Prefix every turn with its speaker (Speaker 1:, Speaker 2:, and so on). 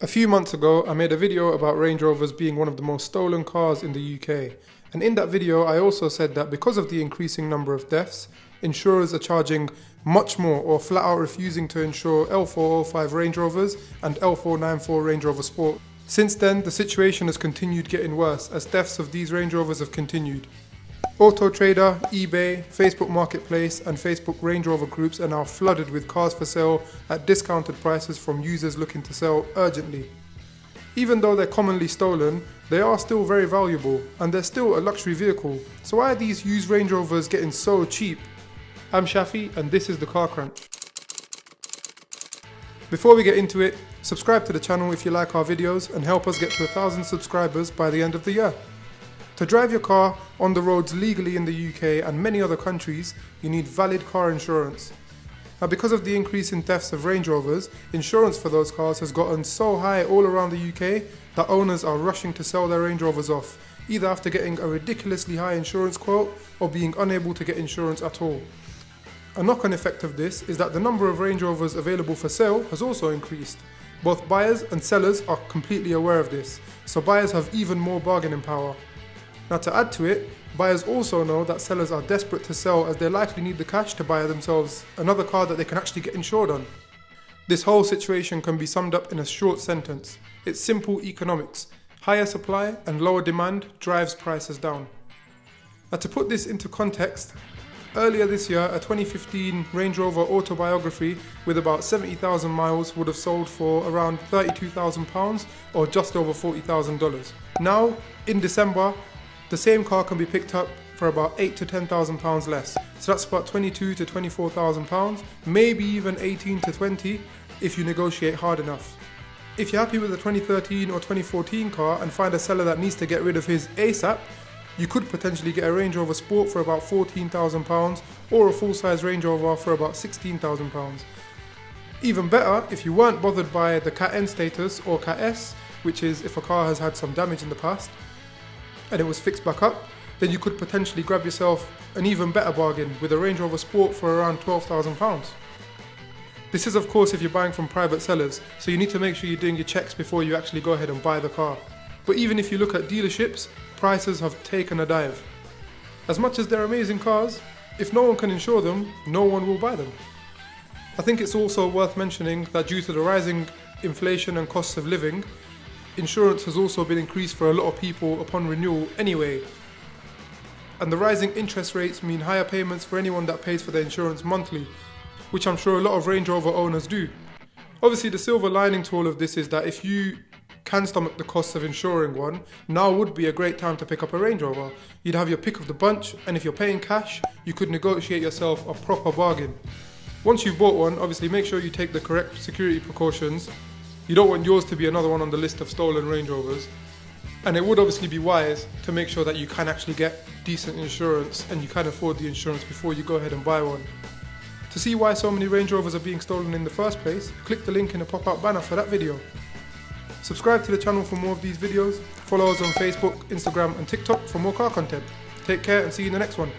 Speaker 1: A few months ago, I made a video about Range Rovers being one of the most stolen cars in the UK. And in that video, I also said that because of the increasing number of deaths, insurers are charging much more or flat out refusing to insure L405 Range Rovers and L494 Range Rover Sport. Since then, the situation has continued getting worse as thefts of these Range Rovers have continued. Auto Trader, eBay, Facebook Marketplace and Facebook Range Rover groups are now flooded with cars for sale at discounted prices from users looking to sell urgently. Even though they're commonly stolen, they are still very valuable and they're still a luxury vehicle. So why are these used Range Rovers getting so cheap? I'm Shafi and this is the Car Crunch. Before we get into it, subscribe to the channel if you like our videos and help us get to 1,000 subscribers by the end of the year. To drive your car on the roads legally in the UK and many other countries, you need valid car insurance. Now, because of the increase in thefts of Range Rovers, insurance for those cars has gotten so high all around the UK that owners are rushing to sell their Range Rovers off, either after getting a ridiculously high insurance quote or being unable to get insurance at all. A knock-on effect of this is that the number of Range Rovers available for sale has also increased. Both buyers and sellers are completely aware of this, so buyers have even more bargaining power. Now, to add to it, buyers also know that sellers are desperate to sell as they likely need the cash to buy themselves another car that they can actually get insured on. This whole situation can be summed up in a short sentence. It's simple economics. Higher supply and lower demand drives prices down. Now, to put this into context, earlier this year, a 2015 Range Rover autobiography with about 70,000 miles would have sold for around £32,000 or just over $40,000. Now, in December, the same car can be picked up for about £8,000 to £10,000 less. So that's about £22,000 to £24,000, maybe even £18,000 to £20,000 if you negotiate hard enough. If you're happy with a 2013 or 2014 car and find a seller that needs to get rid of his ASAP, you could potentially get a Range Rover Sport for about £14,000 or a full-size Range Rover for about £16,000. Even better, if you weren't bothered by the Cat N status or Cat S, which is if a car has had some damage in the past, and it was fixed back up, then you could potentially grab yourself an even better bargain with a Range Rover Sport for around £12,000. This is of course if you're buying from private sellers, so you need to make sure you're doing your checks before you actually go ahead and buy the car. But even if you look at dealerships, prices have taken a dive. As much as they're amazing cars, if no one can insure them, no one will buy them. I think it's also worth mentioning that due to the rising inflation and costs of living, insurance has also been increased for a lot of people upon renewal anyway. And the rising interest rates mean higher payments for anyone that pays for their insurance monthly, which I'm sure a lot of Range Rover owners do. Obviously, the silver lining to all of this is that if you can stomach the costs of insuring one, now would be a great time to pick up a Range Rover. You'd have your pick of the bunch, and if you're paying cash, you could negotiate yourself a proper bargain. Once you've bought one, obviously make sure you take the correct security precautions. You don't want yours to be another one on the list of stolen Range Rovers. And it would obviously be wise to make sure that you can actually get decent insurance and you can afford the insurance before you go ahead and buy one. To see why so many Range Rovers are being stolen in the first place, click the link in the pop-up banner for that video. Subscribe to the channel for more of these videos. Follow us on Facebook, Instagram and TikTok for more car content. Take care and see you in the next one.